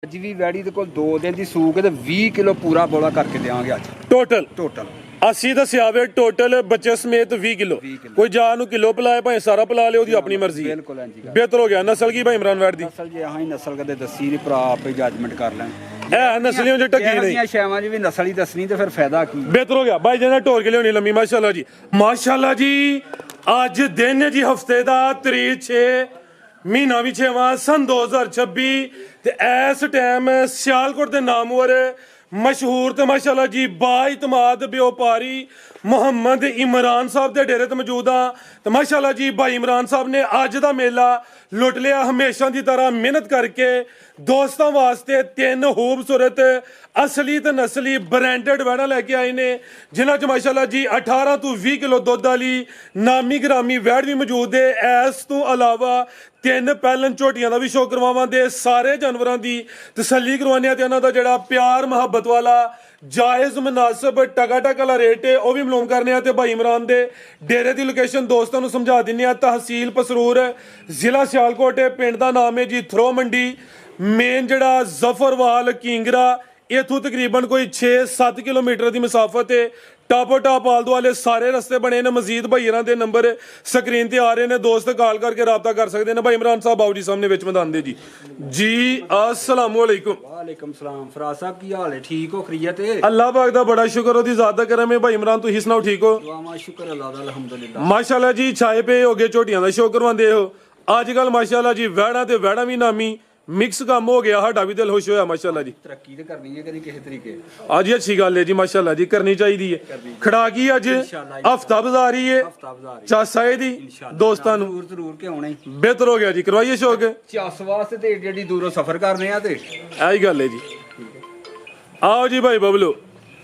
ਅੱਜ ਵੀ ਵੈੜੀ ਦੇ ਕੋਲ 2 ਦਿਨ ਦੀ ਸੂਕ ਤੇ 20 ਕਿਲੋ ਪੂਰਾ ਬੋਲਾ ਕਰਕੇ ਦੇਵਾਂਗੇ ਅੱਜ ਟੋਟਲ ਟੋਟਲ 80 ਦੱਸਿਆ ਵੇ ਟੋਟਲ ਬੱਚੇ ਸਮੇਤ 20 ਕਿਲੋ ਕੋਈ ਜਾ ਨੂੰ ਕਿਲੋ ਪਿਲਾਏ ਭਾਵੇਂ ਸਾਰਾ ਪਿਲਾ ਲਿਓ ਉਹਦੀ ਆਪਣੀ ਮਰਜ਼ੀ ਹੈ। ਬਿਲਕੁਲ ਇੰਜੀ ਕਰ ਬਿਹਤਰ ਹੋ ਗਿਆ। ਨਸਲ ਕੀ ਭਾਈ ਇਮਰਾਨ ਵੈੜ ਦੀ? ਨਸਲ ਜੇ ਹਾਂ ਹੀ ਨਸਲ ਕਦੇ ਦੱਸੀ ਨਹੀਂ, ਭਰਾ ਆਪੇ ਜੱਜਮੈਂਟ ਕਰ ਲੈਣ। ਇਹ ਨਸਲੀਆਂ ਜੇ ਟੱਕੀ ਨਹੀਂ ਇਹਦੀਆਂ ਸ਼ੈਵਾਂ 'ਚ ਵੀ ਨਸਲ ਹੀ ਦੱਸਣੀ ਤੇ ਫਿਰ ਫਾਇਦਾ ਕੀ। ਬਿਹਤਰ ਹੋ ਗਿਆ ਭਾਈ ਜਿਹਨਾਂ ਢੋਰ ਕੇ ਲਿਆਉਣੀ ਲੰਮੀ। ਮਾਸ਼ਾਅੱਲਾ ਜੀ ਮਾਸ਼ਾਅੱਲਾ ਜੀ। ਅੱਜ ਦਿਨ ਹੈ ਜੀ ਹਫਤੇ ਦਾ ਤਰੀਕ 6 ਮਹੀਨਾ ਵੀ 6ਵਾਂ ਸਨ 2026 ਤੇ ਇਸ ਟਾਈਮ ਸਿਆਲਕੋਟ ਦੇ ਨਾਮਵਰ ਮਸ਼ਹੂਰ ਤੇ ਮਾਸ਼ਾਅੱਲਾ ਜੀ ਬਾਇਤਮਾਦ ਵਪਾਰੀ ਮੁਹੰਮਦ ਇਮਰਾਨ ਸਾਹਿਬ ਦੇ ਡੇਰੇ ਤੇ ਮੌਜੂਦ ਆ ਤੇ ਮਾਸ਼ਾਅੱਲਾ ਜੀ ਭਾਈ ਇਮਰਾਨ ਸਾਹਿਬ ਨੇ ਅੱਜ ਦਾ ਮੇਲਾ ਲੁੱਟ ਲਿਆ। ਹਮੇਸ਼ਾ ਦੀ ਤਰ੍ਹਾਂ ਮਿਹਨਤ ਕਰਕੇ ਦੋਸਤਾਂ ਵਾਸਤੇ 3 ਖੂਬਸੂਰਤ ਅਸਲੀ ਤੇ ਨਸਲੀ ਬ੍ਰਾਂਡਡ ਵੈੜਾਂ ਲੈ ਕੇ ਆਏ ਨੇ ਜਿਨ੍ਹਾਂ ਚ ਮਾਸ਼ਾਅੱਲਾ ਜੀ 18 ਤੋਂ 20 ਕਿਲੋ ਦੁੱਧ ਵਾਲੀ ਨਾਮੀ ਗ੍ਰਾਮੀ ਵੈੜ ਵੀ ਮੌਜੂਦ ਹੈ। ਇਸ ਤੋਂ ਇਲਾਵਾ 3 ਪਹਿਲਨ ਝੋਟੀਆਂ ਦਾ ਵੀ ਸ਼ੋਅ ਕਰਵਾਵਾਂਗੇ। ਸਾਰੇ ਜਾਨਵਰਾਂ ਦੀ ਤਸੱਲੀ ਕਰਵਾਉਂਦੇ ਤੇ ਉਹਨਾਂ ਦਾ ਜਿਹੜਾ ਪਿਆਰ ਮੁਹੱਬਤ ਵਾਲਾ ਜਾਇਜ਼ ਮੁਨਾਸਬ ਟਕਾ ਵਾਲਾ ਰੇਟ ਹੈ ਉਹ ਵੀ ਮਾਲੂਮ ਕਰਨੇ ਆ ਤੇ ਭਾਈ ਇਮਰਾਨ ਦੇ ਡੇਰੇ ਦੀ ਲੋਕੇਸ਼ਨ ਦੋਸਤਾਂ ਨੂੰ ਸਮਝਾ ਦਿੰਨੇ ਆ। ਤਹਿਸੀਲ ਪਸਰੂਰ, ਜ਼ਿਲ੍ਹਾ ਸਿਆਲਕੋਟ, ਪਿੰਡ ਦਾ ਨਾਮ ਹੈ ਜੀ ਥਰੋ ਮੰਡੀ। ਮੇਨ ਜਿਹੜਾ ਜ਼ਫਰਵਾਲ ਕਿੰਗਰਾ ਇਥੋਂ ਤਕਰੀਬਨ ਕੋਈ 6-7 ਕਿਲੋਮੀਟਰ ਦੀ ਮੁਸਾਫਤ ਹੈ। ਟਾਪੋ ਟਾਪ ਆਲਦੋ ਵਾਲੇ ਸਾਰੇ ਰਸਤੇ ਬਣੇ ਨੇ। ਮਜ਼ੀਦ ਭਾਈਰਾਂ ਦੇ ਨੰਬਰ ਸਕਰੀਨ ਤੇ ਆ ਰਹੇ ਨੇ, ਦੋਸਤ ਕਾਲ ਕਰਕੇ ਰਾਬਤਾ ਕਰ ਸਕਦੇ ਨੇ। ਭਾਈ ਇਮਰਾਨ ਸਾਹਿਬ ਆਓ ਜੀ ਸਾਹਮਣੇ ਵਿੱਚ ਮੈਦਾਨ ਦੇ ਜੀ ਅਸਲਾਮੁ ਅਲੈਕੁਮ। ਵਾਲੇਕੁਮ ਸਲਾਮ। ਫਰਾਜ਼ ਸਾਹਿਬ ਕੀ ਹਾਲ ਹੈ? ਠੀਕ ਹੋ? ਖਰੀਅਤ ਹੈ? ਅੱਲਾਹ ਪਾਕ ਦਾ ਬੜਾ ਸ਼ੁਕਰ, ਉਹਦੀ ਜ਼ਾਤ ਦਾ ਕਰਮ ਹੈ। ਭਾਈ ਇਮਰਾਨ ਤੁਸੀਂ ਸੁਣਾਓ, ਠੀਕ ਹੋ? ਦੁਆਵਾਂ ਸ਼ੁਕਰ ਅੱਲਾਹ ਦਾ ਅਲਹਮਦੁਲਿਲਾ। ਮਾਸ਼ਾਅੱਲਾ ਜੀ ਛਾਏ ਪਏ ਹੋ ਗਏ, ਝੋਟੀਆਂ ਦਾ ਸ਼ੋਅ ਕਰਵਾਉਂਦੇ ਹੋ ਅੱਜ ਕੱਲ ਮਾਸ਼ਾਅੱਲਾ ਜੀ। ਵੈੜਾਂ ਤੇ ਵੈੜਾਂ ਵੀ ਨਾਮੀ ਮਿਕਸ ਕੰਮ ਹੋ ਗਿਆ। ਸਾਡਾ ਵੀ ਦਿਲ ਖੁਸ਼ ਹੋਇਆ ਮਾਸ਼ਾਅੱਲਾ ਜੀ। ਤਰੱਕੀ ਤੇ ਕਰਨੀ ਹੈ ਕਦੀ ਕਿਸੇ ਤਰੀਕੇ। ਅੱਜ ਅੱਛੀ ਗੱਲ ਹੈ ਜੀ ਮਾਸ਼ਾਅੱਲਾ ਜੀ, ਕਰਨੀ ਚਾਹੀਦੀ ਹੈ। ਖੜਾ ਕੀ ਅੱਜ ਹਫਤਾ ਬਾਜ਼ਾਰ ਹੀ ਹੈ ਚਾਸਾ ਇਹਦੀ ਦੋਸਤਾਂ ਨੂੰ ਜ਼ਰੂਰ ਕਿ ਆਉਣਾ ਹੀ ਬਿਹਤਰ ਹੋ ਗਿਆ ਜੀ। ਕਰਵਾਈਏ ਸ਼ੌਕ ਚੱਸ ਵਾਸਤੇ ਤੇ ਏਡੀ ਦੂਰੋਂ ਸਫ਼ਰ ਕਰਨੇ ਆ ਤੇ ਇਹੀ ਗੱਲ ਹੈ ਜੀ। ਆਓ ਜੀ ਭਾਈ ਬਬਲੂ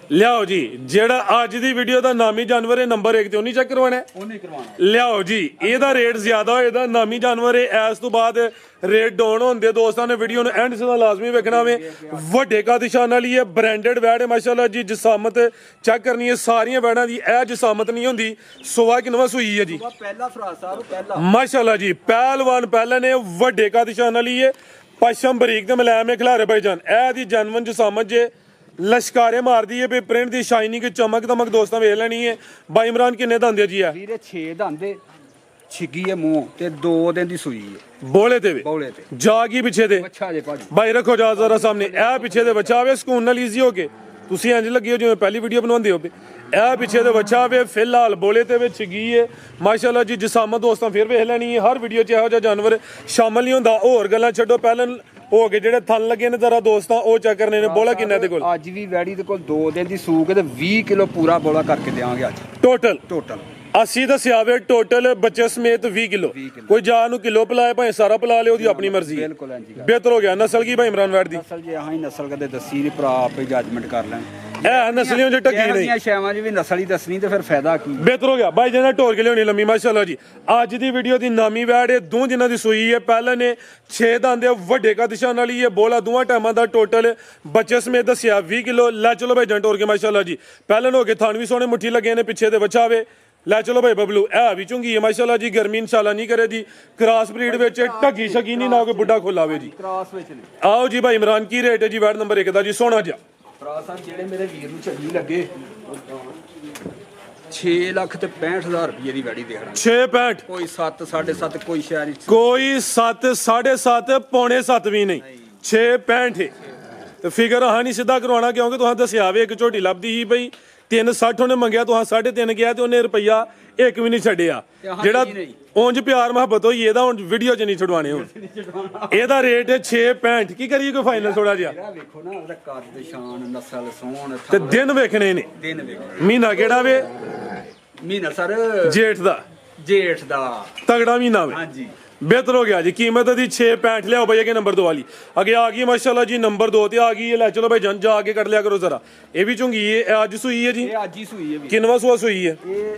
ਲਿਆਓ ਜੀ। ਜਿਹੜਾ ਅੱਜ ਦੀ ਵੀਡੀਓ ਦਾ ਨਾਮੀ ਜਾਨਵਰ ਹੈ ਨੰਬਰ 1 ਤੇ ਉਹਨੇ ਚੈੱਕ ਕਰਵਾਉਣਾ ਹੈ, ਉਹਨੇ ਕਰਵਾਉਣਾ। ਲਿਆਓ ਜੀ। ਇਹਦਾ ਰੇਟ ਜ਼ਿਆਦਾ ਹੋਏ, ਇਹਦਾ ਨਾਮੀ ਜਾਨਵਰ ਹੈ। ਇਸ ਤੋਂ ਬਾਅਦ ਰੇਟ ਡਾਊਨ ਹੁੰਦੇ। ਦੋਸਤਾਂ ਨੇ ਵੀਡੀਓ ਨੂੰ ਐਂਡ ਤੋਂ ਲਾਜ਼ਮੀ ਵੇਖਣਾ ਵੇ। ਵੱਡੇ ਕਾਦਿਸ਼ਾਨ ਵਾਲੀ ਹੈ, ਬ੍ਰਾਂਡਡ ਵੈੜ ਹੈ ਮਾਸ਼ਾਅੱਲਾ ਜੀ। ਜਸਾਮਤ ਚੈੱਕ ਕਰਨੀ ਹੈ ਸਾਰੀਆਂ ਵੈੜਾਂ ਦੀ। ਇਹ ਜਸਾਮਤ ਨਹੀਂ ਹੁੰਦੀ। ਸਵਾ ਕਿਨਵਾ ਸੂਈ ਹੈ ਜੀ? ਪਹਿਲਾ ਫਰਾਜ਼ ਸਾਹਿਬ ਪਹਿਲਾ ਮਾਸ਼ਾਅੱਲਾ ਜੀ। ਪਹਿਲਵਾਨ ਪਹਿਲਾਂ ਨੇ ਵੱਡੇ ਕਾਦਿਸ਼ਾਨ ਵਾਲੀ ਹੈ। ਪਸ਼ਮ ਬਰੀਕ ਤੇ ਮੁਲਾਇਮ ਹੈ ਖਿਲਾਰੇ ਭਾਈਜਾਨ। ਇਹ ਦੀ ਜਨਮਨ ਜਸਾਮਤ ਜੇ ਲਸ਼ਕਾਰੇ ਮਾਰਦੀ ਹੈ। ਪ੍ਰਿੰਟ ਦੀ ਸ਼ਾਈਨਿੰਗ ਚਮਕ ਦਮਕ ਦੋਸਤਾਂ ਵੇਖ ਲੈਣੀ ਹੈ। ਬਾਈ ਇਮਰਾਨ ਕਿੰਨੇ ਦੰਦੇ ਜੀ ਆ ਵੀਰੇ? 6 ਦੰਦੇ, ਛਿੱਗੀ ਹੈ ਮੂੰਹ ਤੇ 2 ਦਿਨ ਦੀ ਸੂਈ ਹੈ। ਬੋਲੇ ਤੇ ਬੌਲੇ ਤੇ ਜਾ ਕੀ ਪਿੱਛੇ ਦੇ ਅੱਛਾ ਜੇ ਭਾਜੀ ਬਾਈ ਰੱਖੋ ਜਾ ਜ਼ਰਾ ਸਾਹਮਣੇ। ਇਹ ਪਿੱਛੇ ਦੇ ਬੱਚਾ ਆਵੇ ਸਕੂਨ ਨਾਲ ਈਜ਼ੀ ਹੋ ਕੇ। ਤੁਸੀਂ ਇੰਜ ਲੱਗੀ ਹੋ ਜਿਵੇਂ ਪਹਿਲੀ ਵੀਡੀਓ ਬਣਾਉਂਦੇ ਹੋ। ਇਹ ਪਿੱਛੇ ਦੇ ਬੱਚਾ ਆਵੇ ਫਿਲਹਾਲ ਬੋਲੇ ਤੇ ਵਿੱਚ ਛਿੱਗੀ ਹੈ ਮਾਸ਼ਾਅੱਲਾ ਜੀ। ਜਸਾਮਤ ਦੋਸਤਾਂ ਫਿਰ ਵੇਖ ਲੈਣੀ ਹੈ। ਹਰ ਵੀਡੀਓ 'ਚ ਇਹੋ ਜਿਹਾ ਜਾਨਵਰ ਸ਼ਾਮਲ ਨਹੀਂ ਹੁੰਦਾ। ਹੋਰ ਗੱਲਾਂ ਛੱਡੋ, ਪਹਿਲਾਂ ਹੋ ਗਏ ਜਿਹੜੇ ਥਣ ਲੱਗੇ ਨੇ ਜ਼ਰਾ ਦੋਸਤਾਂ ਉਹ ਚੈੱਕ ਕਰਨੇ ਨੇ। ਬੋਲਾ ਕਿੰਨਾ ਦੇ ਕੋਲ? ਅੱਜ ਵੀ ਵੈੜੀ ਦੇ ਕੋਲ 2 ਦਿਨ ਦੀ ਸੂਕ ਤੇ 20 ਕਿਲੋ ਪੂਰਾ ਬੋਲਾ ਕਰਕੇ ਦੇਵਾਂਗੇ ਅੱਜ ਟੋਟਲ ਟੋਟਲ 80 ਦੱਸਿਆ ਵੇ ਟੋਟਲ ਬੱਚੇ ਸਮੇਤ 20 ਕਿਲੋ ਕੋਈ ਜਾ ਨੂੰ ਕਿਲੋ ਪਿਲਾਏ ਭਾਵੇਂ ਸਾਰਾ ਪਿਲਾ ਲਿਓ ਉਹਦੀ ਆਪਣੀ ਮਰਜ਼ੀ ਹੈ। ਬਿਲਕੁਲ ਇੰਜੀ ਕਰ। ਬਿਹਤਰ ਹੋ ਗਿਆ। ਨਸਲ ਕੀ ਭਾਈ ਇਮਰਾਨ ਵੈੜ ਦੀ? ਨਸਲ ਜੇ ਹਾਂ ਹੀ ਨਸਲ ਕਦੇ ਦੱਸੀ ਨਹੀਂ, ਭਰਾ ਆਪੇ ਜੱਜਮੈਂਟ ਕਰ ਲੈਣ। ਇਹ ਨਸਲੀਆਂ ਜੇ ਟੱਕੀ ਨਹੀਂ ਇਹਦੀਆਂ ਸ਼ੈਵਾਂ 'ਚ ਵੀ ਨਸਲ ਹੀ ਦੱਸਣੀ ਤੇ ਫਿਰ ਫਾਇਦਾ ਕੀ। ਬਿਹਤਰ ਹੋ ਗਿਆ ਭਾਈ ਜਿਹਨਾਂ ਢੋਰ ਕੇ ਲਿਆਉਣੀ ਲੰਮੀ ਮਾਸ਼ਾਅੱਲਾ ਜੀ। ਅੱਜ ਦੀ ਵੀਡੀਓ ਦੀ ਨਾਮੀ ਵੈੜ ਹੈ। 2 ਦਿਨਾਂ ਦੀ ਸੂਈ ਹੈ। ਪਹਿਲਾਂ ਨੇ 6 ਦੰਦ ਵੱਡੇ ਕਾਦਿਸ਼ਾਨ ਵਾਲੀ ਹੈ। ਬੋਲਾ 2 ਟਾਈਮਾਂ ਦਾ ਟੋਟਲ ਬੱਚੇ ਸਮੇਤ ਦੱਸਿਆ 20 ਕਿਲੋ। ਲੈ ਚਲੋ ਭਾਈ ਜੰਟ ਹੋਰ ਕੇ ਮਾਸ਼ਾਅੱਲਾ ਜੀ। ਪਹਿਲਾਂ ਹੋ ਕੇ ਥਣ ਵੀ ਸੋਹਣੇ ਮੁੱਠੀ ਲੱਗੇ ਨੇ, ਪਿੱਛੇ ਦੇ ਬੱਚਾ ਆਵੇ। ਲੈ ਚਲੋ ਭਾਈ ਬਬਲੂ ਇਹ ਵੀ ਚੁੰਗੀ ਹੈ ਮਾਸ਼ਾਅੱਲਾ ਜੀ। ਗਰਮੀ ਇਨਸ਼ਾਅੱਲਾ ਨਹੀਂ ਕਰੇ ਜੀ। ਕ੍ਰਾਸ ਬਰੀਡ ਵਿੱਚ ਢੱਗੀ ਸ਼ਗੀ ਨਹੀਂ ਨਾ ਕੋਈ ਬੁੱਢਾ ਖੋਲਾਵੇ ਜੀ। ਕ੍ਰਾਸ ਵਿੱਚ ਨੇ। ਆਓ ਜੀ ਭਾਈ ਇਮਰਾਨ ਕੀ ਰੇਟ ਹੈ ਜੀ ਵੈੜ ਨੰਬਰ 1 ਦਾ ਜੀ? ਸੋਹਣਾ ਜਿਹਾ ਫਰਾਜ਼ ਸਾਹਿਬ ਜਿਹੜੇ ਮੇਰੇ ਵੀਰ ਨੂੰ ਚੰਗੀ ਲੱਗੇ 6 ਲੱਖ ਤੇ 65,000 ਰੁਪਏ ਦੀ ਵੈੜੀ ਦੇ ਹੜਾਂ। 6.65 ਕੋਈ 7 7.5 ਕੋਈ ਸ਼ਹਿਰ ਕੋਈ 7 7.5 ਪੌਣੇ 7 ਵੀ ਨਹੀਂ 6.65 ਤੇ ਫਿਗਰ ਹਾਂ ਨਹੀਂ ਸਿੱਧਾ ਕਰਵਾਉਣਾ ਕਿਉਂਕਿ ਤੁਸੀਂ ਦੱਸਿਆ ਵੇ ਇੱਕ ਝੋਟੀ ਲੱਭਦੀ ਸੀ ਬਈ 360 ਉਹਨੇ ਮੰਗਿਆ, ਤੁਸੀਂ 3.5 ਗਿਆ ਤੇ ਉਹਨੇ ਰੁਪਈਆ ਇੱਕ ਵੀ ਨਹੀਂ ਛੱਡਿਆ। ਜਿਹੜਾ ਉਂਝ ਪਿਆਰ ਮੁਹੱਬਤ ਹੋਈ ਇਹਦਾ ਹੁਣ ਵੀਡੀਓ 'ਚ ਨਹੀਂ ਛਡਵਾਣੇ। ਹੁਣ ਇਹਦਾ ਰੇਟ ਹੈ 6.65। ਕੀ ਕਰੀਏ ਕੋਈ ਫਾਈਨਲ ਥੋੜਾ ਜਿਹਾ? ਵੇਖੋ ਨਾ ਉਹਦਾ ਕੱਦ ਸ਼ਾਨ ਨਸਲ ਸੋਹਣ ਤੇ ਦਿਨ ਵੇਖਣੇ ਨੇ। ਦਿਨ ਵੇਖੋ। ਮਹੀਨਾ ਕਿਹੜਾ ਵੇ? ਮਹੀਨਾ ਸਰ ਜੇਠ ਦਾ। ਜੇਠ ਦਾ ਤਗੜਾ ਮਹੀਨਾ ਵੇ। ਹਾਂਜੀ ਬਿਹਤਰ ਹੋ ਗਿਆ ਜੀ। ਕੀਮਤ ਦੀ 6.65 ਲਿਆਓ ਭਾਈ। ਅੱਗੇ ਨੰਬਰ 2 ਵਾਲੀ ਅੱਗੇ ਆ ਗਈ ਮਾਸ਼ਾਅੱਲਾ ਜੀ। ਨੰਬਰ 2 ਤੇ ਆ ਗਈ ਹੈ। ਲੈ ਚਲੋ ਭਾਈ ਜਨ ਜਾ ਕੇ ਕੱਢ ਲਿਆ ਕਰੋ ਜ਼ਰਾ। ਇਹ ਵੀ ਚੁੰਗੀ ਹੈ। ਇਹ ਅੱਜ ਸੂਈ ਹੈ ਜੀ? ਇਹ ਅੱਜ ਹੀ ਸੂਈ ਹੈ। ਕਿੰਨਵਾ ਸੂਆ ਸੂਈ ਹੈ? ਇਹ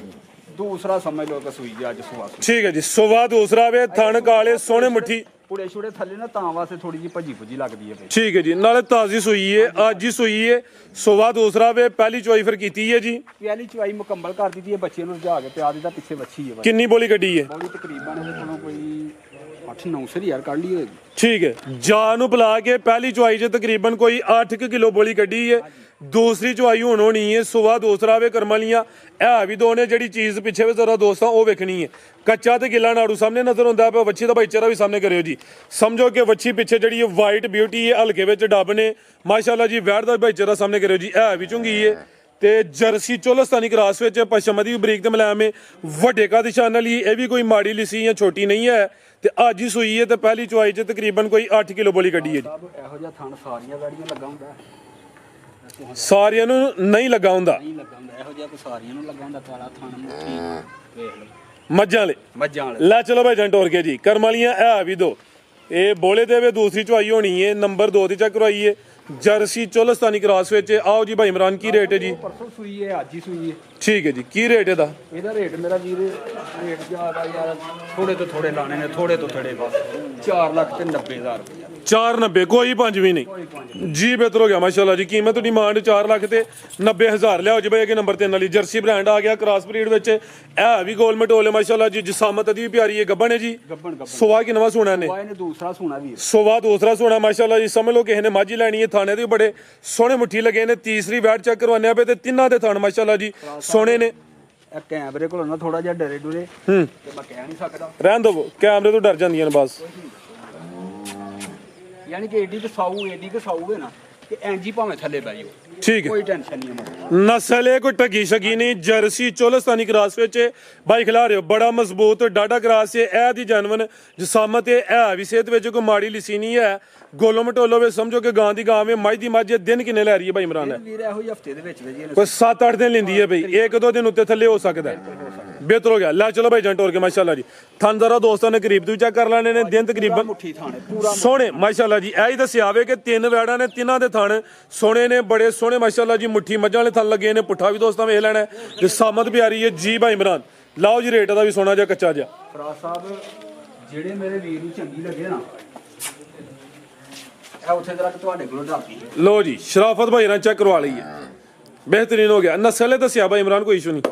ਦੂਸਰਾ ਸਮਝ ਲਓ ਕਿ ਸੂਈ ਹੈ ਅੱਜ ਸੂਆ। ਠੀਕ ਹੈ ਜੀ। ਸੁਵਾ ਦੂਸਰਾ ਵੇ। ਥਣ ਕਾਲੇ ਸੋਹਣੇ ਮੁੱਠੀ ਪੁੜੇ ਛੁੜੇ ਥੱਲੇ ਨਾ ਤਾਂ ਵਾਸਤੇ ਥੋੜੀ ਜਿਹੀ ਭੱਜੀ ਭੁੱਜੀ ਲੱਗਦੀ ਹੈ। ਠੀਕ ਹੈ ਜੀ। ਨਾਲੇ ਤਾਜ਼ੀ ਸੂਈ ਹੈ, ਅੱਜ ਹੀ ਸੂਈ ਹੈ। ਸੁਵਾ ਦੂਸਰਾ ਵੇ। ਪਹਿਲੀ ਚੋਈ ਫਿਰ ਕੀਤੀ ਹੈ ਜੀ। ਪਹਿਲੀ ਚਵਾਈ ਮੁਕੰਮਲ ਕਰ ਦਿੱਤੀ ਹੈ। ਬੱਚੇ ਨੂੰ ਰਜਾ ਕੇ ਪਿਆ ਦਿੱਤਾ। ਪਿੱਛੇ ਵੱਛੀ ਹੈ। ਕਿੰਨੀ ਬੋਲੀ ਕੱਢੀ ਹੈ? ਬੋਲੀ ਤਕਰੀਬਨ ਇਹਦੇ ਕੋਲੋਂ ਕੋਈ 8-9 ਸਿਰ ਯਾਰ ਕੱਢ ਲਈ ਹੋਏਗੀ। ਠੀਕ ਹੈ, ਜਾ ਨੂੰ ਪਿਲਾ ਕੇ ਪਹਿਲੀ ਚੁਆਈ 'ਚ ਤਕਰੀਬਨ ਕੋਈ 8 ਕਿਲੋ ਬੋਲੀ ਕੱਢੀ ਹੈ। ਦੂਸਰੀ ਚੁਆਈ ਹੁਣ ਹੋਣੀ ਹੈ ਸੁਬਾ ਦੂਸਰਾ ਵੇ ਕਰਮਾਂ ਲੀਆਂ। ਇਹ ਵੀ ਦੋ ਨੇ, ਜਿਹੜੀ ਚੀਜ਼ ਪਿੱਛੇ ਵੀ ਜ਼ਰਾ ਦੋਸਤਾਂ ਉਹ ਵੇਖਣੀ ਹੈ। ਕੱਚਾ ਤੇ ਗਿੱਲਾ ਨਾੜੂ ਸਾਹਮਣੇ ਨਜ਼ਰ ਹੁੰਦਾ ਪਿਆ, ਵੱਛੀ ਦਾ ਭਾਈਚਾਰਾ ਵੀ ਸਾਹਮਣੇ ਕਰਿਓ ਜੀ। ਸਮਝੋ ਕਿ ਵੱਛੀ ਪਿੱਛੇ ਜਿਹੜੀ ਹੈ ਵਾਈਟ ਬਿਊਟੀ ਹੈ, ਹਲਕੇ ਵਿੱਚ ਡੱਬ ਨੇ ਮਾਸ਼ਾਅੱਲਾ ਜੀ। ਵੈੜ ਦਾ ਭਾਈਚਾਰਾ ਸਾਹਮਣੇ ਕਰਿਓ ਜੀ। ਇਹ ਵੀ ਚੁੰਗੀ ਹੈ ਤੇ ਜਰਸੀ ਚੋਲਸਤਾਨੀ ਕ੍ਰਾਸ ਵਿੱਚ ਪਸ਼ਮ ਦੀ ਬਰੀਕ ਤੇ ਮੁਲਾਇਮ ਹੈ, ਵੱਡੇ ਕਾ ਨਿਸ਼ਾਨ ਵਾਲੀ। ਇਹ ਵੀ ਕੋਈ ਮਾੜੀ ਲਿਸੀ ਜਾਂ ਛੋਟੀ ਨਹੀਂ ਹੈ ਤੇ ਅੱਜ ਹੀ ਸੂਈ ਹੈ ਤੇ ਪਹਿਲੀ ਚੁਆਈ 'ਚ ਤਕਰੀਬਨ ਕੋਈ 8 ਕਿਲੋ ਬੋਲੀ ਕੱਢੀ ਹੈ ਜੀ। ਇਹੋ ਜਿਹਾ ਥਣ ਸਾਰੀਆਂ ਵੈੜੀਆਂ ਲੱਗਾ ਹੁੰਦਾ, ਸਾਰਿਆਂ ਨੂੰ ਨਹੀਂ ਲੱਗਾ ਹੁੰਦਾ, ਨਹੀਂ ਲੱਗਾ ਹੁੰਦਾ। ਇਹੋ ਜਿਹਾ ਕੋ ਸਾਰੀਆਂ ਨੂੰ ਲੱਗਾ ਹੁੰਦਾ ਕਾਲਾ ਥਣ ਮੁੱਠੀ। ਵੇਖ ਲਓ ਮੱਝਾਂ ਵਾਲੇ। ਮੱਝਾਂ ਵਾਲੇ ਲੈ ਚਲੋ ਭਾਈ ਜੰਟ ਹੋਰ ਕੇ ਜੀ। ਕਰਮ ਵਾਲੀਆਂ ਇਹ ਵੀ ਦੋ, ਇਹ ਬੋਲੇ ਦੇ ਵੇ ਦੂਸਰੀ ਚੁਆਈ ਹੋਣੀ ਹੈ, ਨੰਬਰ 2 ਦੀ ਚੈੱਕ ਕਰਵਾਈਏ। ਜਰਸੀ ਚੋਲਸਤਾਨੀ ਕ੍ਰਾਸ ਵਿੱਚ। ਆਓ ਜੀ ਭਾਈ ਇਮਰਾਨ, ਕੀ ਰੇਟ ਹੈ ਜੀ? ਪਰਸੋਂ ਸੂਈ ਹੈ, ਅੱਜ ਹੀ ਸੂਈ ਹੈ। ਠੀਕ ਹੈ ਜੀ, ਕੀ ਰੇਟ ਇਹਦਾ? ਇਹਦਾ ਰੇਟ ਮੇਰਾ ਵੀਰ ਰੇਟ ਜ਼ਿਆਦਾ ਯਾਰ, ਥੋੜੇ ਤੋਂ ਥੋੜੇ ਲਾਣੇ ਨੇ, ਥੋੜੇ ਤੋਂ ਥੋੜੇ ਬਸ 4,90,000 ਰੁਪਏ। 490, ਕੋਈ ਪੰਜ ਵੀ ਨਹੀਂ ਜੀ। ਬਿਹਤਰ ਹੋ ਗਿਆ ਮਾਸ਼ਾਅੱਲਾ ਜੀ। ਕੀਮਤ ਡਿਮਾਂਡ 4 ਲੱਖ ਤੇ 90,000। ਲਿਆਓ ਜੀ ਭਾਈ ਅੱਗੇ ਨੰਬਰ 3 ਵਾਲੀ ਜਰਸੀ ਬ੍ਰਾਂਡ ਆ ਗਿਆ ਕ੍ਰਾਸ ਬਰੀਡ ਵਿੱਚ। ਇਹ ਵੀ ਗੋਲ ਮਟੋਲੇ ਮਾਸ਼ਾਅੱਲਾ ਜੀ। ਜਸਾਮਤ ਦੀ ਵੀ ਪਿਆਰੀ ਹੈ, ਗੱਬਣ ਹੈ ਜੀ। ਗੱਬਣ ਸੁਵਾ ਕਿੰਨਵਾ ਸੋਨਾ ਨੇ? ਇਹਨੇ ਦੂਸਰਾ ਸੋਨਾ ਵੀਰ, ਸੁਵਾ ਦੂਸਰਾ ਸੋਨਾ ਮਾਸ਼ਾਅੱਲਾ ਜੀ। ਸਮਝ ਲਓ ਕਿਸੇ ਨੇ ਮੱਝ ਲੈਣੀ ਹੈ। ਥਾਣੇ ਦੇ ਵੀ ਬੜੇ ਸੋਹਣੇ ਮੁੱਠੀ ਲੱਗੇ ਨੇ। ਤੀਸਰੀ ਵੈਟ ਚੈੱਕ ਕਰਵਾਉਂਦੇ ਪਏ ਤੇ ਤਿੰਨਾਂ ਦੇ ਥਣ ਮਾਸ਼ਾਅੱਲਾ ਜੀ ਸੋਹਣੇ ਨੇ। ਇਹ ਕੈਮਰੇ ਕੋਲ ਨਾ ਥੋੜਾ ਜਿਹਾ ਡਰੇ ਡੁਰੇ ਤੇ ਮੈਂ ਕਹਿ ਨਹੀਂ ਸਕਦਾ, ਰਹਿਣ ਦੋ, ਕੈਮਰੇ ਤੋਂ ਡਰ ਜਾਂਦੀਆਂ ਨੇ ਬਸ। ਯਾਨੀ ਕਿ ਏਡੀ ਕਿ ਸਾਊ ਹੈ ਨਾ ਕਿ ਐਂਜੀ ਭਾਵੇਂ ਥੱਲੇ ਬਹਿ ਜਾਓ, ਠੀਕ ਹੈ, ਕੋਈ ਟੈਨਸ਼ਨ ਨਹੀਂ ਹੈ। ਨਸਲ ਹੈ ਕੋਈ ਠੱਗੀ ਸ਼ਗੀ ਨਹੀਂ। ਜਰਸੀ ਚੋਲਸਤਾਨੀ ਕ੍ਰਾਸ ਵਿੱਚ ਬਾਈ ਖਿਲਾ ਰਹੇ ਹੋ, ਬੜਾ ਮਜ਼ਬੂਤ ਡਾਡਾ ਕ੍ਰਾਸ ਹੈ। ਇਹ ਦੀ ਜਨਵਨ ਜਸਾਮਤ ਹੈ, ਇਹ ਵੀ ਸਿਹਤ ਵਿੱਚ ਕੋਈ ਮਾੜੀ ਲਿਸੀ ਨਹੀਂ ਹੈ। ਗੋਲੋ ਮਟੋਲੋ ਵਿੱਚ ਸਮਝੋ ਕਿ ਗਾਂ ਦੀ ਗਾਂ ਵੇ, ਮੱਝ ਦੀ ਮੱਝ। ਦਿਨ ਕਿੰਨੇ ਲੈ ਰਹੀ ਹੈ ਭਾਈ ਇਮਰਾਨ? ਵੀਰ ਇਹੋ ਹੀ ਹਫਤੇ ਦੇ ਵਿੱਚ ਜੀ ਕੋਈ 7-8 ਦਿਨ ਲੈਂਦੀ ਹੈ ਬਈ, 1-2 ਦਿਨ ਉੱਤੇ ਥੱਲੇ ਹੋ ਸਕਦਾ ਹੈ। ਬਿਹਤਰ ਹੋ ਗਿਆ। ਲੈ ਚਲੋ ਭਾਈ ਜੰਟ ਹੋਰ ਕੇ ਮਾਸ਼ਾਅੱਲਾ ਜੀ। ਥਣ ਜ਼ਰਾ ਦੋਸਤਾਂ ਨੇ ਕਰੀਬ ਤੋਂ ਚੈੱਕ ਕਰ ਲੈਣੇ ਨੇ। ਦਿਨ ਤਕਰੀਬਨ ਮੁੱਠੀ ਥਾਣੇ ਪੂਰਾ ਸੋਹਣੇ ਮਾਸ਼ਾਅੱਲਾ ਜੀ। ਇਹ ਹੀ ਦੱਸਿਆ ਵੇ ਕਿ 3 ਵੈੜਾਂ ਨੇ, ਤਿੰਨਾਂ ਦੇ ਥਣ ਸੋਹਣੇ ਨੇ, ਬੜੇ ਸੋਹਣੇ ਮਾਸ਼ਾਅੱਲਾ ਜੀ। ਮੁੱਠੀ ਮੱਝਾਂ ਵਾਲੇ ਥਣ ਲੱਗੇ ਨੇ। ਪੁੱਠਾ ਵੀ ਦੋਸਤਾਂ ਵੇਖ ਲੈਣਾ ਤੇ ਸਾਮਤ ਪਿਆਰੀ ਹੈ ਜੀ ਭਾਈ ਇਮਰਾਨ। ਲਾਓ ਜੀ ਰੇਟ ਦਾ ਵੀ ਸੋਹਣਾ ਜਿਹਾ ਕੱਚਾ ਜਿਹਾ। ਫਰਾਜ਼ ਸਾਹਿਬ ਜਿਹੜੇ ਮੇਰੇ ਵੀਰ ਨੂੰ ਚੰਗੀ ਲੱਗੇ ਨਾ, ਇਹ ਉੱਥੇ ਜਰਾ ਤੁਹਾਡੇ ਕੋਲੋਂ ਢਾਪੀ। ਲੋ ਜੀ ਸ਼ਰਾਫਤ ਭਾਈ ਨਾਲ ਚੈੱਕ ਕਰਵਾ ਲਈਏ, ਬਿਹਤਰੀਨ ਹੋ ਗਿਆ। ਨਸਲ ਹੈ ਦੱਸਿਆ ਭਾਈ ਇਮਰਾਨ, ਕੋਈ ਇਸ਼ੂ ਨਹੀਂ।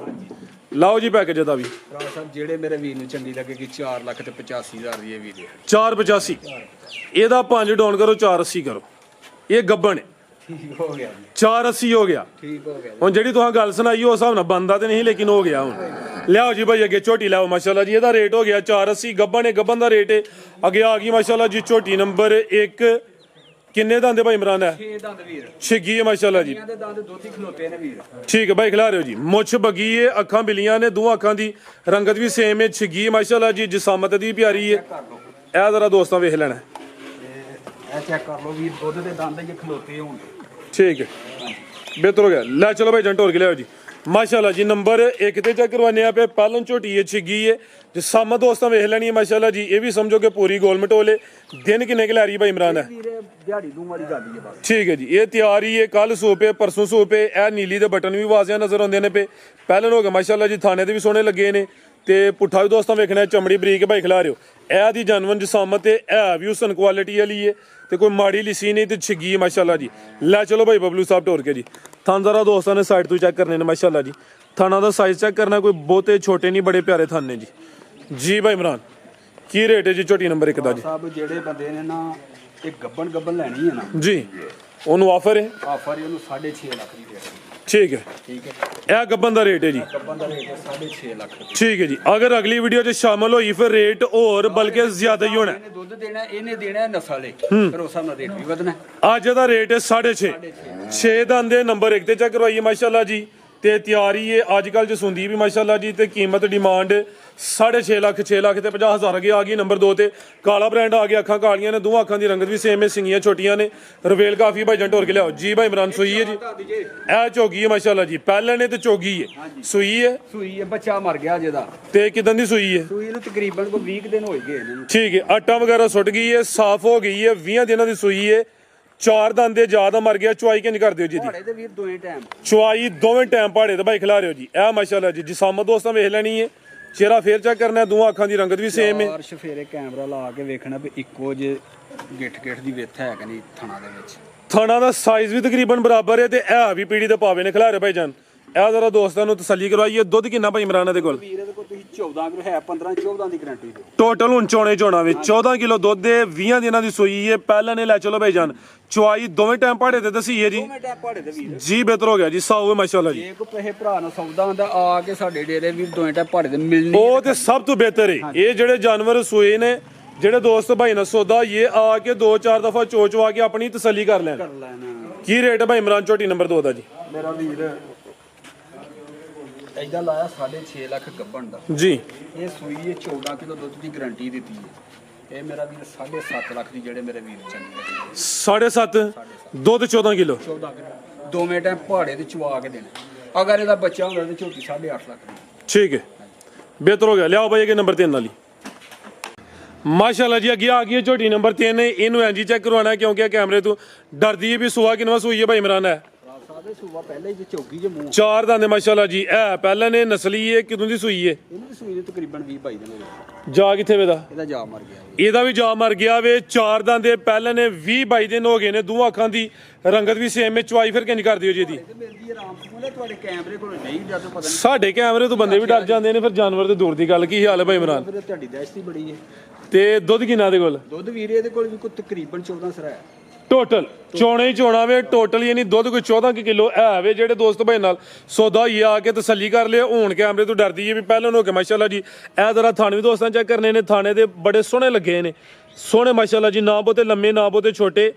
ਲਾਓ ਜੀ ਪੈਕੇਜ ਦਾ ਵੀ। ਫਰਾਜ਼ ਸਾਹਿਬ ਜਿਹੜੇ ਮੇਰੇ ਵੀਰ ਨੂੰ ਚੰਗੀ ਲੱਗੇਗੀ 4,85,000 ਦੀ ਇਹ ਵੀ ਦੇ। 485 ਇਹਦਾ 5 ਡਾਊਨ ਕਰੋ, 480 ਕਰੋ। ਇਹ ਗੱਬਣ ਹੈ, ਠੀਕ ਹੋ ਗਿਆ ਜੀ, 480 ਹੋ ਗਿਆ। ਠੀਕ ਹੋ ਗਿਆ ਜੀ। ਹੁਣ ਜਿਹੜੀ ਤੁਸੀਂ ਗੱਲ ਸੁਣਾਈ ਉਸ ਹਿਸਾਬ ਨਾਲ ਬੰਦਾ ਤੇ ਨਹੀਂ, ਲੇਕਿਨ ਹੋ ਗਿਆ ਹੁਣ। ਲਿਆਓ ਜੀ ਭਾਈ ਅੱਗੇ ਝੋਟੀ ਲਿਆਓ ਮਾਸ਼ਾਅੱਲਾ ਜੀ। ਇਹਦਾ ਰੇਟ ਹੋ ਗਿਆ 480। ਗੱਬਣ ਹੈ, ਗੱਬਣ ਦਾ ਰੇਟ ਹੈ। ਅੱਗੇ ਆ ਗਈ ਮਾਸ਼ਾਅੱਲਾ ਜੀ ਝੋਟੀ ਨੰਬਰ 1। ਕਿੰਨੇ ਦੰਦ ਭਾਈ ਇਮਰਾਨ ਹੈ? 6 ਦੰਦ ਵੀਰ, ਛਿੱਗੀ ਹੈ ਮਾਸ਼ਾਅੱਲਾ ਜੀ। ਇਹਨਾਂ ਦੇ ਦੰਦ ਦੋਤੀ ਖਲੋਤੇ ਨੇ ਵੀਰ। ਠੀਕ ਹੈ ਭਾਈ ਖਿਲਾ ਰਹੇ ਹੋ ਜੀ। ਮੁੱਛ ਬੱਗੀ ਹੈ, ਅੱਖਾਂ ਬਿਲੀਆਂ ਨੇ, ਦੋਹਾਂ ਅੱਖਾਂ ਦੀ ਰੰਗਤ ਵੀ ਸੇਮ ਹੈ। ਛਿੱਗੀ ਹੈ ਮਾਸ਼ਾਅੱਲਾ ਜੀ। ਜਸਾਮਤ ਦੀ ਪਿਆਰੀ ਹੈ। ਕਰ ਲਓ ਇਹ ਜ਼ਰਾ ਦੋਸਤਾਂ ਵੇਖ ਲੈਣਾ। ਇਹ ਚੈੱਕ ਕਰ ਲਓ ਵੀਰ, ਦੁੱਧ ਦੇ ਦੰਦ ਜੇ ਖਲੋਤੇ ਹੋਣ। ਠੀਕ ਹੈ, ਬਿਹਤਰ ਹੋ ਗਿਆ। ਲੈ ਚਲੋ ਭਾਈ ਜੰਟ ਹੋਰ ਕੇ ਲਿਆਓ ਜੀ ਮਾਸ਼ਾਅੱਲਾ ਜੀ। ਨੰਬਰ 1 ਤੇ ਚੈੱਕ ਕਰਵਾਨੇ ਆ ਪਏ। ਪਾਲਣ ਝੋਟੀ ਹੈ, ਛਿੱਗੀ ਹੈ। ਜਸਾਮਤ ਦੋਸਤਾਂ ਵੇਖ ਲੈਣੀ ਹੈ ਮਾਸ਼ਾਅੱਲਾ ਜੀ। ਇਹ ਵੀ ਸਮਝੋ ਕਿ ਪੂਰੀ ਗੋਲ ਮਟੋਲੇ। ਦਿਨ ਕਿੰਨੇ ਕਿ ਲੈ ਰਹੀ ਭਾਈ ਇਮਰਾਨ ਹੈ? ਵੀਰੇ ਦਿਹਾੜੀ ਦੂ ਵਾਲੀ ਗੱਲ ਹੀ ਹੈ ਬਸ। ਠੀਕ ਹੈ ਜੀ। ਇਹ ਤਿਆਰ ਹੀ ਹੈ, ਕੱਲ ਸੂਪੇ ਪਰਸੋਂ ਸੂਪੇ। ਇਹ ਨੀਲੀ ਦੇ ਬਟਨ ਵੀ ਵਾਜ਼ਿਆ ਨਜ਼ਰ ਆਉਂਦੇ ਨੇ ਪਏ। ਪਹਿਲਣ ਹੋ ਗਿਆ ਮਾਸ਼ਾਅੱਲਾ ਜੀ। ਥਾਣੇ ਦੇ ਵੀ ਸੋਹਣੇ ਲੱਗੇ ਨੇ ਤੇ ਪੁੱਠਾ ਵੀ ਦੋਸਤਾਂ ਵੇਖਣਾ। ਚਮੜੀ ਬਰੀਕ ਭਾਈ ਖਿਲਾ ਰਹੇ ਹੋ। ਇਹ ਦੀ ਜਨਵਨ ਜਸਾਮਤ ਤੇ ਇਹ ਵੀ ਹੁਸਨ ਕੁਆਲਿਟੀ ਵਾਲੀ ਹੈ ਤੇ ਕੋਈ ਮਾੜੀ ਲਿਸੀ ਨਹੀਂ ਤੇ ਛਿੱਗੀ ਹੈ ਮਾਸ਼ਾਅੱਲਾ ਜੀ। ਲੈ ਚਲੋ ਭਾਈ ਬਬਲੂ ਸਾਹਿਬ ਢੋਰ ਕੇ ਜੀ। ਥਣ ਜ਼ਰਾ ਦੋਸਤਾਂ ਨੇ ਸਾਈਡ ਤੋਂ ਚੈੱਕ ਕਰਨੇ ਨੇ ਮਾਸ਼ਾਅੱਲਾ ਜੀ। ਥਾਣਾ ਦਾ ਸਾਈਜ਼ ਚੈੱਕ ਕਰਨਾ, ਕੋਈ ਬਹੁਤੇ ਛੋਟੇ ਨਹੀਂ, ਬੜੇ ਪਿਆਰੇ ਥਣ ਨੇ ਜੀ। ਜੀ ਭਾਈ ਇਮਰਾਨ, ਕੀ ਰੇਟ ਹੈ ਜੀ ਝੋਟੀ ਨੰਬਰ 1 ਦਾ ਜੀ? ਸਾਹਿਬ ਜਿਹੜੇ ਬੰਦੇ ਨੇ ਨਾ ਇਹ ਗੱਬਣ ਲੈਣੀ ਹੈ ਨਾ ਜੀ, ਉਹਨੂੰ ਆਫਰ ਹੈ। ਆਫਰ ਉਹਨੂੰ 6.5 ਲੱਖ ਦੀ ਦੇ ਦੇਣੀ। ਠੀਕ ਹੈ, ਠੀਕ ਹੈ। ਇਹ ਗੱਬਨ ਦਾ ਰੇਟ ਹੈ ਜੀ। ਗੱਬਣ ਦਾ ਰੇਟ 6.5 ਲੱਖ ਰੁਪਏ। ਠੀਕ ਹੈ ਜੀ। ਅਗਰ ਅਗਲੀ ਵੀਡੀਓ 'ਚ ਸ਼ਾਮਲ ਹੋਈ ਫਿਰ ਰੇਟ ਹੋਰ ਬਲਕਿ ਜ਼ਿਆਦਾ ਹੀ ਹੋਣਾ। ਇਹਨੇ ਦੁੱਧ ਦੇਣਾ, ਇਹਨੇ ਦੇਣਾ ਨਸਲ ਦੇ, ਫਿਰ ਉਸ ਹਿਸਾਬ ਨਾਲ ਰੇਟ ਵੀ ਵਧਣਾ। ਅੱਜ ਦਾ ਰੇਟ ਹੈ 6.5। 6 ਦੰਦ ਦੇ ਨੰਬਰ 1 ਤੇ ਚੈੱਕ ਕਰਵਾਈਏ ਮਾਸ਼ਾਅੱਲਾ ਜੀ। ਤੇ ਤਿਆਰੀ ਹੈ ਅੱਜ ਕੱਲ ਚ ਸੁੰਦੀ ਵੀ ਮਾਸ਼ਾਅੱਲਾ ਜੀ। ਤੇ ਕੀਮਤ ਡਿਮਾਂਡ 6.5 ਲੱਖ, 6 ਲੱਖ ਤੇ 50,000 ਅੱਗੇ ਆ ਗਈ। ਨੰਬਰ 2 ਤੇ ਕਾਲਾ ਬ੍ਰਾਂਡ ਆ ਗਿਆ। ਅੱਖਾਂ ਕਾਲੀਆਂ ਨੇ, ਦੋਹਾਂ ਅੱਖਾਂ ਦੀ ਰੰਗਤ ਵੀ ਸੇਮ ਹੈ। ਸਿੰਗੀਆਂ ਛੋਟੀਆਂ ਨੇ, ਰਵੇਲ ਕਾਫੀ ਭਾਈ ਜੰਟ ਹੋਰ ਕੇ ਲਿਆਓ ਜੀ। ਭਾਈ ਇਮਰਾਨ ਸੂਈ ਹੈ ਜੀ। ਇਹ ਝੋਗੀ ਹੈ ਮਾਸ਼ਾਅੱਲਾ ਜੀ। ਪਹਿਲਾਂ ਨੇ ਤੇ ਝੋਗੀ ਹੈ, ਸੂਈ ਹੈ। ਸੂਈ ਹੈ, ਬੱਚਾ ਮਰ ਗਿਆ ਜਿਹਦਾ। ਤੇ ਕਿਦਾਂ ਦੀ ਸੂਈ ਹੈ? ਸੂਈ ਨੂੰ ਤਕਰੀਬਨ ਕੋਈ 20 ਦਿਨ ਹੋਏ ਗਏ ਇਹਨਾਂ ਨੂੰ। ਠੀਕ ਹੈ। ਆਟਾ ਵਗੈਰਾ ਸੁੱਟ ਗਈ ਹੈ, ਸਾਫ਼ ਹੋ ਗਈ ਹੈ। 20 ਦਿਨਾਂ ਦੀ ਸੂਈ ਹੈ। 4 ਦੰਦ ਦੇ ਜ਼ਿਆਦਾ ਮਰ ਗਿਆ। ਚੁਆਈ ਕਿੰਜ ਕਰ ਦਿਓ ਜੀ ਦੀ? ਭਾੜੇ ਤੇ ਵੀਰ ਦੋਵੇਂ ਟਾਈਮ ਚੁਆਈ ਦੋਵੇਂ ਟਾਈਮ ਪਹਾੜੇ ਤੇ ਭਾਈ ਖਿਲਾ ਰਹੇ ਹੋ ਜੀ। ਇਹ ਮਾਸ਼ਾਅੱਲਾ ਜੀ। ਜਿਸਾਮਤ ਦੋਸਤਾਂ ਵੇਖ ਲੈਣੀ ਹੈ। ਚਿਹਰਾ ਫੇਰ ਚੈੱਕ ਕਰਨਾ। ਦੋਹਾਂ ਅੱਖਾਂ ਦੀ ਰੰਗਤ ਵੀ ਸੇਮ ਹੈ। ਬਾਰਸ਼ ਫੇਰੇ ਕੈਮਰਾ ਲਾ ਕੇ ਵੇਖਣਾ ਵੀ ਇੱਕੋ ਜੇ ਗਿੱਠ ਦੀ ਵਿੱਥ ਹੈ ਕਿ ਨਹੀਂ ਥਣਾ ਦੇ ਵਿੱਚ। ਥਾਣਾ ਦਾ ਸਾਈਜ਼ ਵੀ ਤਕਰੀਬਨ ਬਰਾਬਰ ਹੈ ਤੇ ਇਹ ਵੀ ਪੀੜੀ ਦੇ ਪਾਵੇ ਨੇ ਖਿਲਾ ਰਹੇ ਭਾਈ ਜਾਨ। ਇਹ ਜ਼ਰਾ ਦੋਸਤਾਂ ਨੂੰ ਤਸੱਲੀ ਕਰਵਾਈਏ। ਦੁੱਧ ਕਿੰਨਾ ਭਾਈ ਇਮਰਾਨ ਦੇ ਕੋਲ? ਵੀਰ ਇਹਦੇ ਕੋਲ ਤੁਸੀਂ 14 ਕਿਲੋ ਹੈ, 15 14 ਦੀ ਗਾਰੰਟੀ ਦਿਓ। ਟੋਟਲ ਹੁਣ ਚੋਣੇ ਚੋਣਾ ਵਿੱਚ 14 ਕਿਲੋ ਦੁੱਧ ਦੇ 20 ਦਿਨਾਂ ਦੀ ਸੂਈ ਹੈ। ਪਹਿਲਾਂ ਨੇ ਲੈ ਚਲੋ ਭਾਈ ਜਾਨ ਚੁਆਈ ਦੋਵੇਂ ਟਾਈਮ ਪਹਾੜੇ ਤੇ ਦਸੀਏ ਜੀ। ਦੋਵੇਂ ਟਾਈਮ ਪਹਾੜੇ ਦੇ ਵੀਰ ਜੀ ਬਿਹਤਰ ਹੋ ਗਿਆ ਜੀ, ਸਾਊ ਹੈ ਮਾਸ਼ਾਅੱਲਾ ਜੀ। ਜੇ ਕੋ ਪੈਸੇ ਭਰਾ ਨੂੰ ਸੌਦਾ ਹੁੰਦਾ ਆ ਕੇ ਸਾਡੇ ਡੇਰੇ ਵੀਰ ਦੋਵੇਂ ਟਾਈਮ ਪਹਾੜੇ ਦੇ ਮਿਲਣੀ। ਉਹ ਤੇ ਸਭ ਤੋਂ ਬਿਹਤਰ ਹੈ। ਇਹ ਜਿਹੜੇ ਜਾਨਵਰ ਸੂਏ ਨੇ, ਜਿਹੜੇ ਦੋਸਤ ਭਾਈ ਨਾਲ ਸੌਦਾ ਇਹ ਆ ਕੇ 2-4 ਦਫਾ ਚੋਚਵਾ ਕੇ ਆਪਣੀ ਤਸੱਲੀ ਕਰ ਲੈਣ। ਕਰ ਲੈਣਾ। ਕੀ ਰੇਟ ਹੈ ਭਾਈ ਇਮਰਾਨ ਝੋਟੀ ਨੰਬਰ 2 ਦਾ ਜੀ? ਮੇਰਾ ਵੀਰ ਐਡਾ ਲਾਇਆ 6.5 ਲੱਖ ਗੱਬਣ ਦਾ ਜੀ। ਇਹ ਸੂਈ ਹੈ 14 ਕਿਲੋ ਦੁੱਧ ਦੀ ਗਾਰੰਟੀ ਦਿੱਤੀ ਹੈ। ਇਹ ਮੇਰਾ ਵੀਰ 7.5 ਲੱਖ ਦੀ ਜਿਹੜੇ ਮੇਰੇ ਵੀਰ ਚੰਗੇ 7.5 ਦੁੱਧ 14 ਕਿਲੋ 14 ਕਿਲੋ ਦੋਵੇਂ ਟਾਈਮ ਪਹਾੜੇ ਤੇ ਚਵਾ ਕੇ ਦੇਣਾ। ਅਗਰ ਇਹਦਾ ਬੱਚਾ ਹੁੰਦਾ ਤੇ ਝੋਟੀ 8.5 ਲੱਖ ਦੀ। ਠੀਕ ਹੈ, ਬਿਹਤਰ ਹੋ ਗਿਆ। ਲਿਆਓ ਭਾਈ ਇਹ ਨੰਬਰ 3 ਵਾਲੀ ਮਾਸ਼ਾਅੱਲਾ ਜੀ। ਅੱਗੇ ਆ ਗਈ ਹੈ ਝੋਟੀ ਨੰਬਰ 3। ਇਹਨੂੰ ਐਂਜੀ ਚੈੱਕ ਕਰਵਾਉਣਾ ਕਿਉਂਕਿ ਇਹ ਕੈਮਰੇ ਤੋਂ ਡਰਦੀ ਹੈ ਵੀ ਸੂਆ ਕਿੰਨਵਾ ਸੂਈ ਹੈ ਭਾਈ ਇਮਰਾਨ ਹੈ। ਸਾਦੇ ਸੂਆ ਪਹਿਲੇ ਹੀ ਚੌਕੀ ਜੇ ਮੂੰਹ 4 ਦੰਦ ਮਾਸ਼ਾਅੱਲਾ ਜੀ। ਇਹ ਪਹਿਲਾਂ ਨੇ ਨਸਲੀ ਹੈ, ਕਿਦੋਂ ਦੀ ਸੂਈ ਹੈ? ਇਹਨੂੰ ਦੀ ਸੂਈ ਦੇ ਤਕਰੀਬਨ 20-22 ਦਿਨ ਹੋ ਗਏ। ਜਾ ਕਿੱਥੇ ਵੇ ਦਾ? ਇਹਦਾ ਜਾ ਮਰ ਗਿਆ। ਇਹਦਾ ਵੀ ਜਾ ਮਰ ਗਿਆ ਵੇ। 4 ਦੰਦ ਦੇ ਪਹਿਲਾਂ ਨੇ 20-22 ਦਿਨ ਹੋ ਗਏ ਨੇ। ਦੋਹਾਂ ਅੱਖਾਂ ਦੀ ਰੰਗਤ ਵੀ ਸੇਮ ਹੈ। ਚੁਆਈ ਫਿਰ ਕਿੰਜ ਕਰਦੀ ਹੋ ਜੀ ਇਹਦੀ? ਤੇ ਮਿਲਦੀ ਆਰਾਮ ਨਾਲ ਤੁਹਾਡੇ ਕੈਮਰੇ ਕੋਲ ਨਹੀਂ ਜਦੋਂ ਪਤਾ ਨਹੀਂ। ਸਾਡੇ ਕੈਮਰੇ ਤੋਂ ਬੰਦੇ ਵੀ ਡਰ ਜਾਂਦੇ ਨੇ, ਫਿਰ ਜਾਨਵਰ ਤੇ ਦੂਰ ਦੀ ਗੱਲ। ਕੀ ਹਾਲ ਹੈ ਭਾਈ ਇਮਰਾਨ? ਫਿਰ ਤੁਹਾਡੀ ਦਹਿਸ਼ਤ ਹੀ ਬੜੀ ਹੈ। ਤੇ ਦੁੱਧ ਕਿੰਨਾ ਦੇ ਕੋਲ? ਦੁੱਧ ਵੀਰੇ ਇਹਦੇ ਕੋਲ ਵੀ ਕੋਈ ਤਕਰੀਬਨ 14 ਸਰਾ ਹੈ। ਟੋਟਲ ਚੋਣੇ ਹੀ ਚੋਣਾ ਵੇ। ਟੋਟਲ ਯਾਨੀ ਦੁੱਧ ਕੋਈ 14 ਕਿਲੋ ਹੈ ਵੇ। ਜਿਹੜੇ ਦੋਸਤ ਭਾਈ ਨਾਲ ਸੌਦਾ ਹੀ ਆ ਕੇ ਤਸੱਲੀ ਕਰ ਲਿਆ। ਹੁਣ ਕੈਮਰੇ ਤੋਂ ਡਰਦੀ ਹੈ ਵੀ ਪਹਿਲਾਂ ਨੂੰ ਹੋ ਕੇ ਮਾਸ਼ਾਅੱਲਾ ਜੀ। ਇਹ ਜ਼ਰਾ ਥਾਣੇ ਵੀ ਦੋਸਤਾਂ ਚੈੱਕ ਕਰਨੇ ਨੇ। ਥਾਣੇ ਦੇ ਬੜੇ ਸੋਹਣੇ ਲੱਗੇ ਨੇ, ਸੋਹਣੇ ਮਾਸ਼ਾਅੱਲਾ ਜੀ। ਨਾ ਬਹੁਤੇ ਲੰਮੇ ਨਾ ਬਹੁਤੇ ਛੋਟੇ।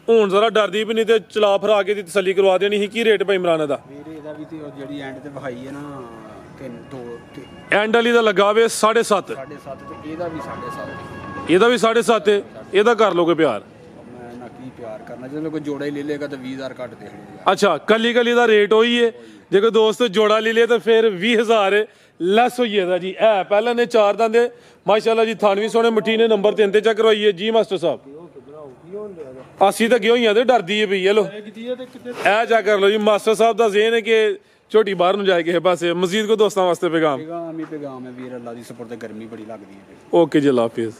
ਹੁਣ ਜ਼ਰਾ ਡਰਦੀ ਵੀ ਨਹੀਂ ਤੇ ਚਲਾ ਫਰਾ ਕੇ ਦੀ ਤਸੱਲੀ ਕਰਵਾ ਦੇਣੀ ਸੀ। ਕੀ ਰੇਟ ਭਾਈ ਇਮਰਾਨ ਦਾ? ਵੀਰੇ ਇਹਦਾ ਵੀ ਤੇ ਉਹ ਜਿਹੜੀ ਐਂਡ ਤੇ ਵਿਖਾਈ ਹੈ ਨਾ 2 ਐਂਡ ਵਾਲੀ ਦਾ ਲੱਗਾ ਵੇ 7.5। 7.5 ਤੇ ਇਹਦਾ ਵੀ 7.5। ਇਹਦਾ ਵੀ 7.5। ਇਹਦਾ ਕਰ ਲੋਗੇ ਪਿਆਰ। ਮੈਂ ਨਾ ਕੀ ਪਿਆਰ ਕਰਨਾ, ਜਦੋਂ ਕੋਈ ਜੋੜਾ ਹੀ ਲੈ ਲੇਗਾ ਤਾਂ 20,000 ਘੱਟ ਦੇ ਦੇਗਾ। ਅੱਛਾ, ਕੱਲੀ ਕੱਲੀ ਦਾ ਰੇਟ ਹੋਈ ਹੈ। ਜੇ ਕੋਈ ਦੋਸਤ ਜੋੜਾ ਲੈ ਲੇ ਤਾਂ ਫਿਰ 20,000 ਲੈਸ ਹੋਈ ਇਹਦਾ ਜੀ। ਇਹ ਪਹਿਲਾਂ ਨੇ 4 ਦੰਦ ਦੇ ਮਾਸ਼ਾਅੱਲਾ ਜੀ। ਥਾਨਵੀ ਸੋਹਣੇ ਮਿੱਠੀ ਨੇ। ਨੰਬਰ 3 ਤੇ ਚੱਕ ਕਰਵਾਈਏ ਜੀ ਮਾਸਟਰ ਸਾਹਿਬ। ਅਸੀਂ ਤਾਂ ਗਿਓ ਹੀ ਆ ਤੇ ਡਰਦੀ ਹੈ ਪਈ। ਲੋ ਇਹ ਚੈੱਕ ਕਰ ਲਓ ਜੀ। ਮਾਸਟਰ ਸਾਹਿਬ ਦਾ ਜ਼ੇਨ ਹੈ ਕਿ ਝੋਟੀ ਬਾਹਰ ਨੂੰ ਜਾਏ ਕਿਸੇ ਪਾਸੇ। ਮਜ਼ੀਦ ਕੋ ਦੋਸਤਾਂ ਵਾਸਤੇ ਪੈਗਾਮ? ਪੈਗਾਮ ਹੀ ਪੈਗਾਮ ਹੈ ਵੀਰ। ਅੱਲਾ ਦੀ ਸਪੁਰਦ ਗਰਮੀ ਬੜੀ ਲੱਗਦੀ ਹੈ। ਓਕੇ ਜੀ, ਅੱਲਾ ਹਾਫਿਜ਼।